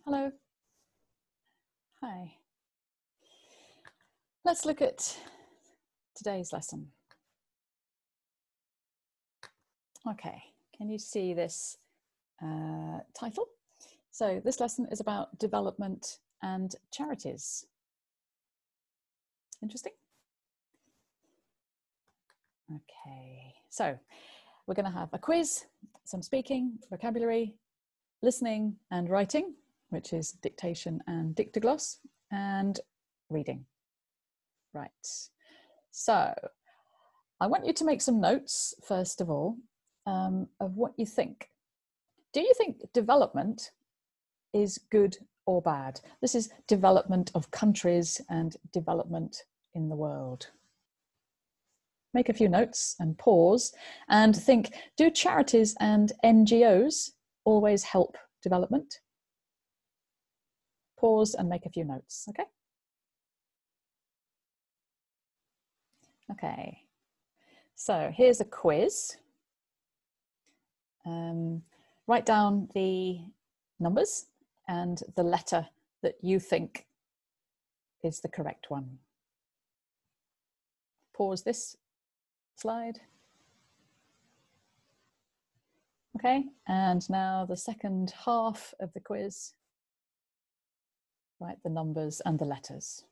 Hello. Hi. Let's look at today's lesson. Okay, can you see this title? So this lesson is about development and charities. Interesting? Okay, so we're going to have a quiz, some speaking, vocabulary, listening and writing, which is dictation and dictogloss, and reading. Right, so I want you to make some notes, first of all, of what you think. Do you think development is good or bad? This is development of countries and development in the world. Make a few notes and pause and think, do charities and NGOs always help development? Pause and make a few notes, okay? Okay, so here's a quiz. Write down the numbers and the letter that you think is the correct one. Pause this slide. Okay, and now the second half of the quiz. Write the numbers and the letters.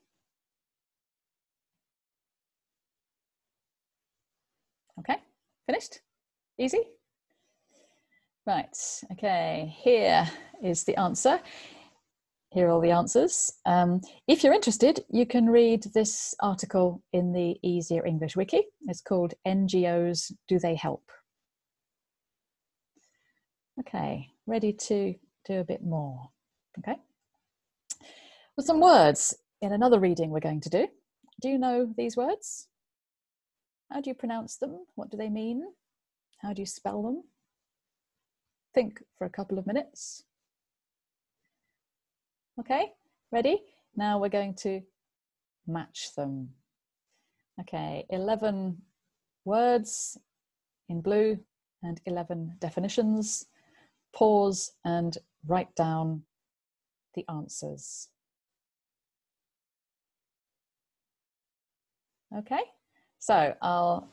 Okay, finished? Easy? Right, okay, here is the answer. Here are all the answers. If you're interested, you can read this article in the Easier English Wiki. It's called NGOs, Do They Help? Okay, ready to do a bit more, okay? With some words in another reading we're going to do. Do you know these words? How do you pronounce them? What do they mean? How do you spell them? Think for a couple of minutes. Okay, ready? Now we're going to match them. Okay, 11 words in blue and 11 definitions. Pause and write down the answers. Okay, so I'll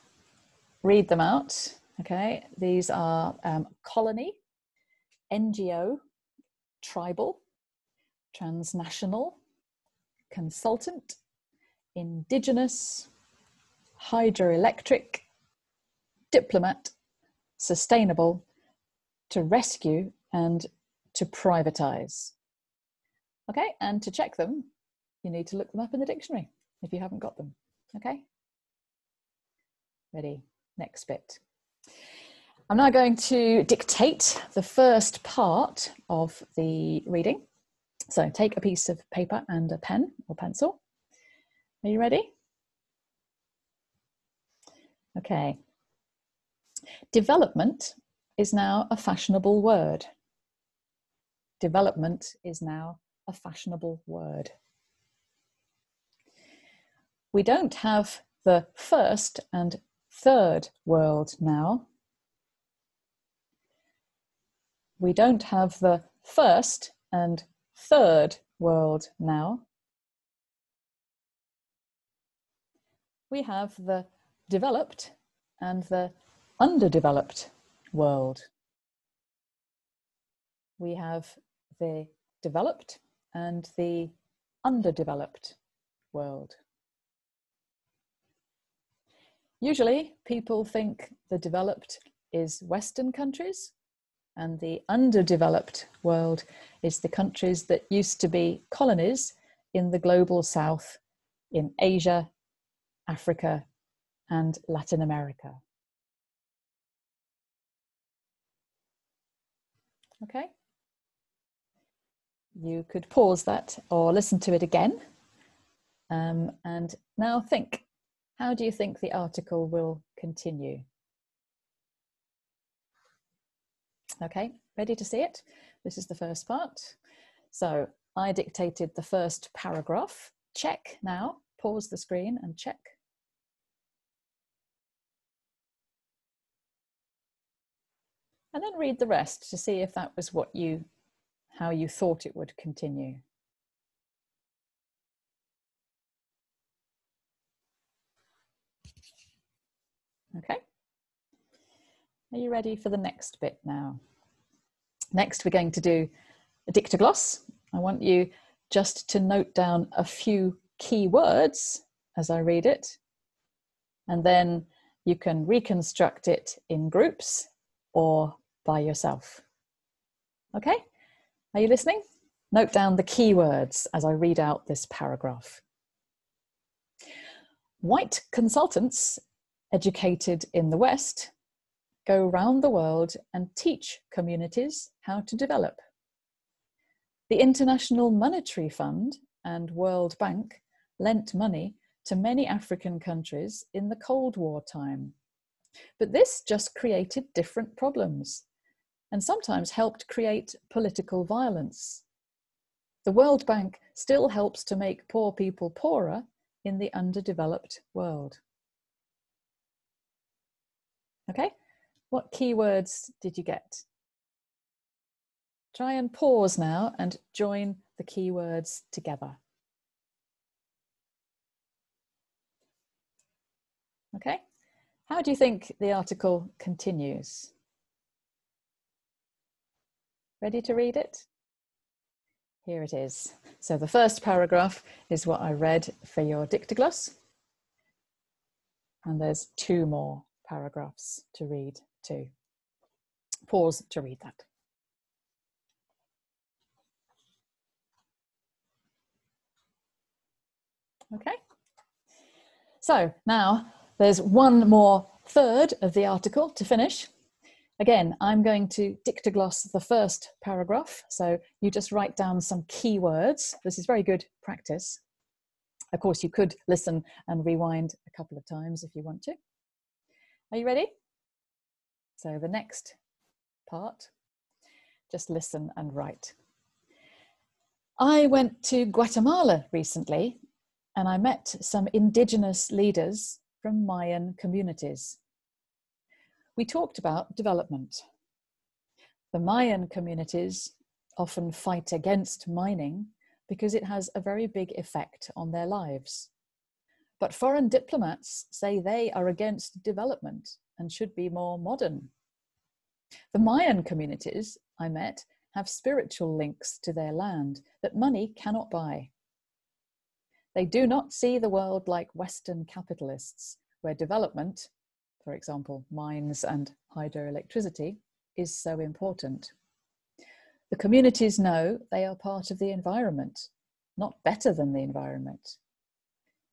read them out. Okay, these are colony, NGO, tribal, transnational, consultant, indigenous, hydroelectric, diplomat, sustainable, to rescue, and to privatize. Okay, and to check them, you need to look them up in the dictionary if you haven't got them. Okay, ready, next bit. I'm now going to dictate the first part of the reading. So take a piece of paper and a pen or pencil. Are you ready? Okay. Development is now a fashionable word. Development is now a fashionable word. We don't have the first and third world now. We don't have the first and third world now. We have the developed and the underdeveloped world. We have the developed and the underdeveloped world. Usually people think the developed is Western countries and the underdeveloped world is the countries that used to be colonies in the global south, in Asia, Africa, and Latin America. Okay? You could pause that or listen to it again. And now think, how do you think the article will continue? Okay, ready to see it? This is the first part. So I dictated the first paragraph. Check now, pause the screen and check. And then read the rest to see if that was what you how you thought it would continue. Okay. Are you ready for the next bit now? Next, we're going to do a dictogloss. I want you just to note down a few key words as I read it, and then you can reconstruct it in groups or by yourself. Okay, are you listening? Note down the key words as I read out this paragraph. White consultants educated in the West go round the world and teach communities how to develop. The International Monetary Fund and World Bank lent money to many African countries in the Cold War time. But this just created different problems and sometimes helped create political violence. The World Bank still helps to make poor people poorer in the underdeveloped world. Okay, what keywords did you get? Try and pause now and join the keywords together. Okay, how do you think the article continues? Ready to read it? Here it is. So the first paragraph is what I read for your dictogloss. And there's 2 more paragraphs to read too. Pause to read that. Okay. So now there's 1 more third of the article to finish. Again, I'm going to dictogloss the first paragraph. So you just write down some key words. This is very good practice. Of course, you could listen and rewind a couple of times if you want to. Are you ready? So the next part, just listen and write. I went to Guatemala recently and I met some indigenous leaders from Mayan communities. We talked about development. The Mayan communities often fight against mining because it has a very big effect on their lives. But foreign diplomats say they are against development and should be more modern. The Mayan communities I met have spiritual links to their land that money cannot buy. They do not see the world like Western capitalists, where development, for example, mines and hydroelectricity, is so important. The communities know they are part of the environment, not better than the environment.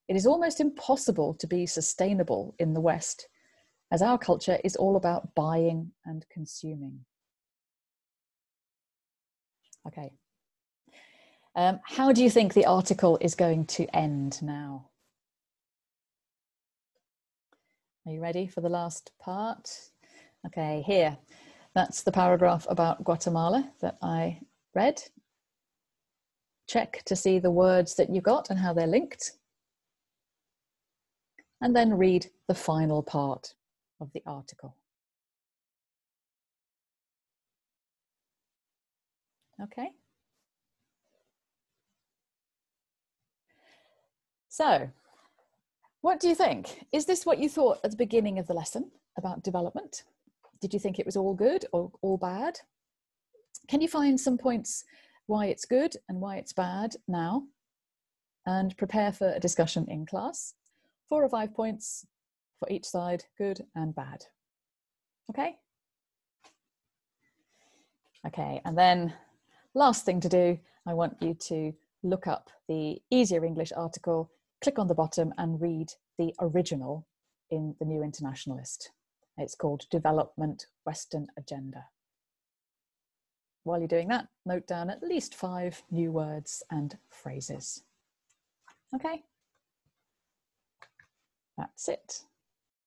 It is almost impossible to be sustainable in the West, as our culture is all about buying and consuming. Okay. How do you think the article is going to end now? Are you ready for the last part? Okay, here. That's the paragraph about Guatemala that I read. Check to see the words that you got and how they're linked. And then read the final part of the article. Okay. So, what do you think? Is this what you thought at the beginning of the lesson about development? Did you think it was all good or all bad? Can you find some points why it's good and why it's bad now? And prepare for a discussion in class. 4 or 5 points for each side, good and bad. Okay? Okay, and then last thing to do, I want you to look up the Easier English article, click on the bottom and read the original in the New Internationalist. It's called Development Western Agenda. While you're doing that, note down at least 5 new words and phrases. Okay, that's it.